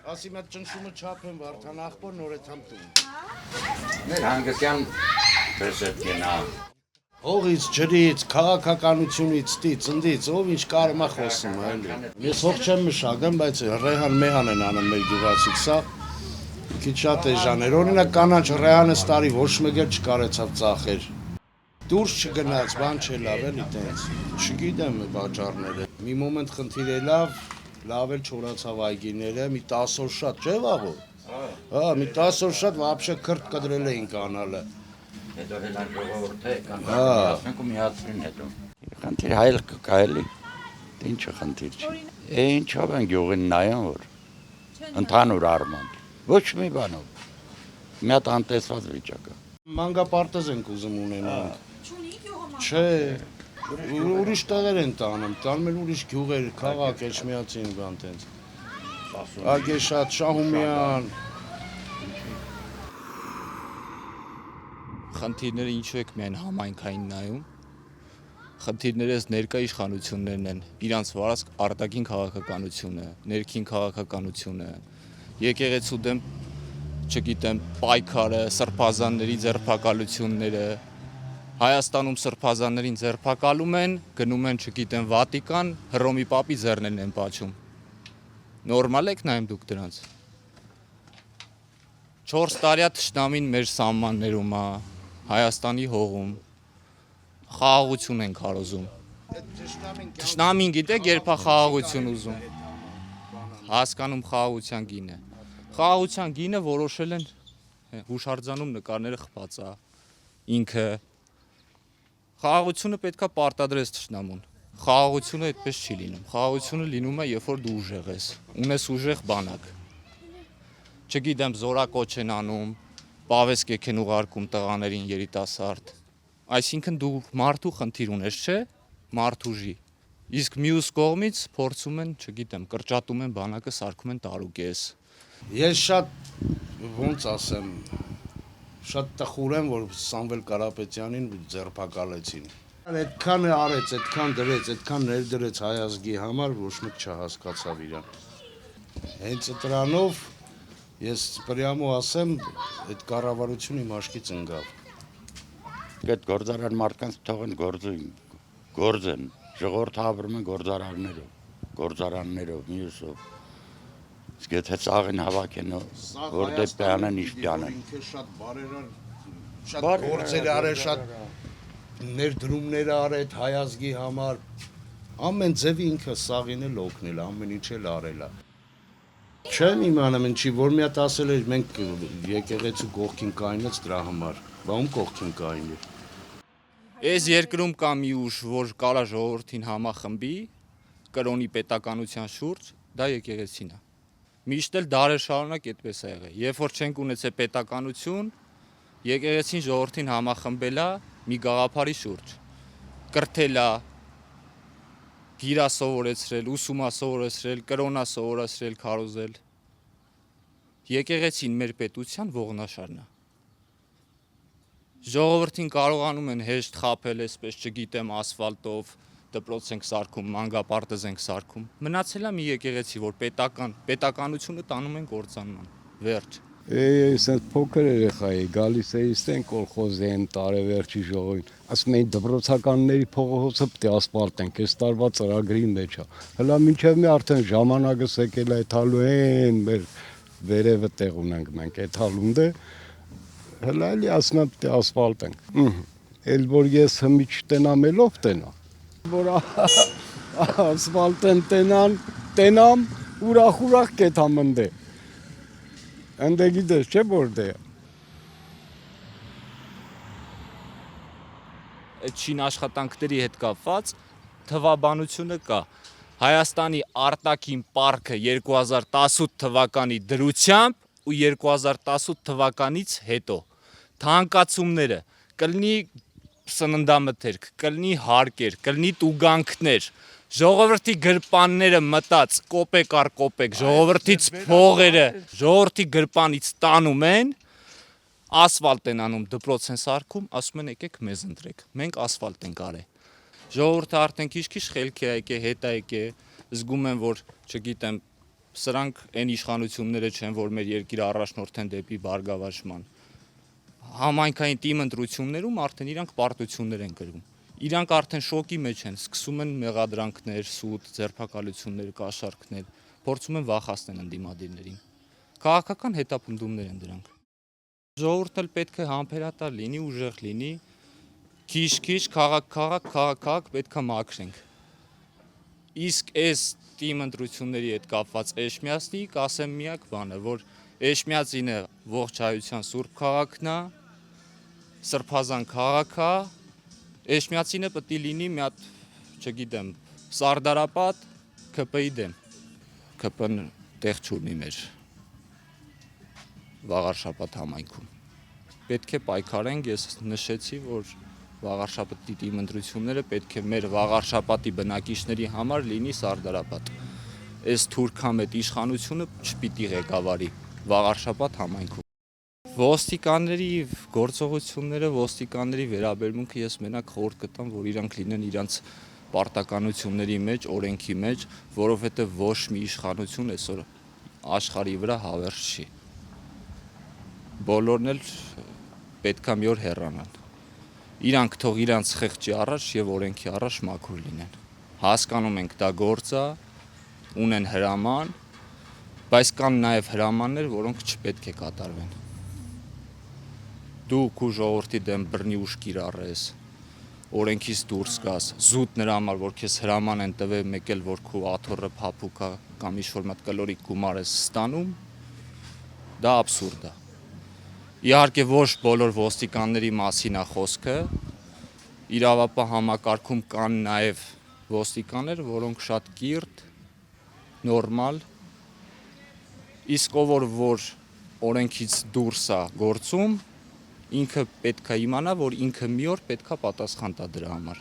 Ասի մատ ճնշումը չափեն Վարդան աղբոր նոր է թամտում։ Մեր հանգստյան դրսետ գնա։ Հողից, ջրից, քաղաքականությունից, ծնդից, ով ինչ կարում է խոսում, էլի։ Ես հող չեմ մշակում, բայց ռեհան մեհան են անում մեր գյուղացիք, սա քիչ շատ է ժաներ։ Օրինակ կանաչ ռեհանը ստարի ոչ մեկ էլ չկարեցավ ծախեր։ Դուրս չգնաց, բան չելավ էլի տենց։ Չգիտեմ վաճառները։ Մի մոմենտ խնդիր ելավ, լավ էլ չորացավ այգիները, մի 10 օր շատ չէ վաղո։ Հա, մի 10 օր շատ вообще քրտ կդրել էին կանալը։ Հետո հելան ժողովուրդ է, կամ ասենք ու միացրին հետո։ Խնդիր հայել կա էլի, ինչը խնդիր չի։ Ինչով են գյուղին նայեն, որ ընդհանուր առմամբ, ոչ մի բանով, մի հատ անտեսված վիճակ է։ Մանգապարտեզ ենք ուզում ունենանք։ Չէ, ուրիշ տեղեր են տանում են ուրիշ գյուղեր, քաղաք, Էջմիածին բան տենց։ Ագեշատ, Շահումյան։ Խնդիրները ինչու եք միայն համայնքային նայում, խնդիրները ներկա իշխանություններն են, իրանց վարած արտաքին քաղաքականությունը, ներքին քաղաքականությունը, եկեղեցու դեմ, չգիտեմ, պայքարը, սրբազանների ձերբակալությունները, Հայաստանում սրբազաններին ձերբակալում են, գնում են, չգիտեմ, Վատիկան, Հռոմի պապի ձեռներն են պաչում։ Նորմալ եք նայում դուք դրանց։ 4 տարյա թշնամին մեր սահմաններում է, Հայաստանի հողում, խաղաղություն են քարոզում։ Թշնամին գիտեք երբ է խաղաղություն ուզում։ Հասկանում խաղաղության գինը։ Խաղաղության գինը որոշել են հուշարձանում նկարները խփած է։ Ինքը խաղաղությունը պետքա պարտադրես թշնամուն։ Խաղաղությունը այդպես չի լինում։ Խաղաղությունը լինում է, երբ որ դու ուժեղ ես, ունես ուժեղ բանակ։ Չգիտեմ, զորակոչ են անում, պավեսկեք են ուղարկում տղաներին երիտասարդ։ Այսինքն դու մարդու խնդիր ունես, չէ՞, մարդուժի։ Իսկ մյուս կողմից փորձում են, չգիտեմ, կրճատում են բանակը, սարքում են տարուկես։ Ես շատ ոնց ասեմ, շատ տխուր եմ, որ Սամվել Կարապետյանին ձերբակալեցին։ Այդքան արեց, այդքան դրեց, այդքան ներդրեց հայ ազգի համար, ոչ մեկ չհասկացավ իրան։ Հենց դրանով ես պրյամու ասեմ, այդ կառավարությունը իմ աչքից ընկավ։ Այդ գործարար մարդկանց թողեն գործեն, ժողովուրդը ապրում են գործարաններով, մյուսով։ Իսկ եթե ծաղին հավաքեն, որ դեպի անեն, ինչ պյանեն։ Ինքը շատ բարերար, շատ գործեր արել, շատ ներդրումներ արել հայ ազգի համար։ Ամեն ձևի ինքը սաղին էլ օգնել, ամեն ինչ էլ արել է։ Չեմ իմանում ինչի, որ մի հատ ասել էր մենք եկեղեցու կողքին կայնեց դրա համար, բա ում կողքին կայնի։ Այս երկրում կա մի ուժ, որ կարա ժողովրդին համախմբի, կրոնի պետականության շուրջ, դա եկեղեցին է։ Միշտ էլ դարեր շարունակ այդպես է եղել։ Երբ որ չենք ունեցել պետականություն, եկեղեցին ժողովրդին համախմբել է մի գաղափարի շուրջ։ Կրթել է, գիրա սովորեցրել, ուսումա սովորեցրել, կրոնա սովորեցրել, քարոզել։ Եկեղեցին մեր պետության ողնաշարն է։ Ժողովրդին կարողանում են հեշտ խաբել, այսպես չգիտեմ, ասֆալտով, դպրոց ենք սարքում, մանգապարտեզ ենք սարքում։ Մնացել է մի եկեղեցի, որ պետականությունը տանում են կործանման։ Վերջ։ Ես այդ փոքր երեխա էի, գալիս էի ստեն կոլխոզի են տարեվերջի ժողովին։ Ասում էին դպրոցականների փողոցը պետք է ասֆալտենք, այս տարվա ծրագրի մեջ է։ Հələ մինչև մի արդեն ժամանակը եկել է այդալու են, մեր վերևը տեղ ունենք մենք այդալուն դե։ Հələ էլի ասում են պետք է ասֆալտենք։ Էլ որ ես հմիչ տենամելով տենա։ Որ ասֆալտեն տենամ, ուրախ կետամ ընդե։ Ընդե գիտես չէ որ դե։ Այդ շին աշխատանքների հետ կապված թվաբանությունը կա։ Հայաստանի արտաքին պարկը 2018 թվականի դրությամբ ու 2018 թվականից հետո թանկացումները կլինի սննդամթերք, կլինի հարկեր, կլինի տուգանքներ, ժողովրդի գրպանները մտած կոպեկ առ կոպեկ, ժողովրդից փողերը, ժողովրդի գրպանից տանում են, ասֆալտ են անում, դպրոց են սարքում, ասում են եկեք մեզ ընտրեք, մենք ասֆալտ ենք արել։ Ժողովուրդը արդեն քիչ-քիչ խելքի է եկել, հետ է եկել, զգում են, որ, չգիտեմ, Սրանք այն իշխանությունները չեն, որ մեր երկիրը առաջնորդ են դեպի բարգավաճման։ Համայնքային թիմ ընտրություններում արդեն իրանք պարտություններ են կրում։ Իրանք արդեն շոկի մեջ են, սկսում են մեղադրանքներ, սուտ, ձերբակալություններ, կաշառքներ, փորձում են վախացնել ընդդիմադիրներին։ Քաղաքական հետապնդումներ են դրանք։ Ժողովուրդն էլ պետք է համբերատար լինի, ուժեղ լինի, քիչ-քիչ, քաղաք պետք է մաքրենք։ Իսկ այս թիմ ընտրությունների հետ կապված Էշմիածնի կասեմ միակ բանը, որ Էշմիածինը ողջ հայության սուրբ քաղաքն է, սրբազան քաղաք է, Էշմիածինը պետք է լինի մի հատ, չգիտեմ, Սարդարապատ ԿՊ-ի դեմ։ ԿՊ-ն տեղ չունի մեր Վաղարշապատ համայնքում։ Պետք է պայքարենք, ես նշեցի, որ Վաղարշապատի թիմ ընտրությունները պետք է մեր Վաղարշապատի բնակիչների համար լինի Սարդարապատ։ Այս թուրքամետ իշխանությունը չպիտի ղեկավարի Վաղարշապատ համայնքում։ Ոստիկանների գործողությունները, ոստիկանների վերաբերմունքը ես մենակ խորհուրդ կտամ, որ իրանք լինեն իրանց պարտականությունների մեջ, օրենքի մեջ, որովհետև ոչ մի իշխանություն այսօր աշխարհի վրա հավերժ չի։ Բոլորն էլ պետքա մի օր հեռանան։ Իրանք թող իրանց խեղճի առաջ եւ օրենքի առաջ մաքուր լինեն։ Հասկանում ենք դա գործ է, ունեն հրաման, բայց կան նաեւ հրամաններ, որոնք չպետք է կատարվեն։ Դու քու ժողովրդի դեմ բռնի ուժ կիրառես, օրենքից դուրս գաս, զուտ նրա համար, որ քեզ հրաման են տվել, մեկ էլ որ քու աթոռը փափուկ է կամ ինչ-որ մատ կլորիկ գումար ես ստանում, դա աբսուրդ է։ Իհարկե ոչ բոլոր ոստիկանների մասին է խոսքը, իրավապահ համակարգում կան նաև ոստիկաններ, որոնք շատ կիրթ, նորմալ, իսկ ով որ օրենքից դուրս է գործում, ինքը պետք է իմանա, որ ինքը մի օր պետք է պատասխան տա դրա համար։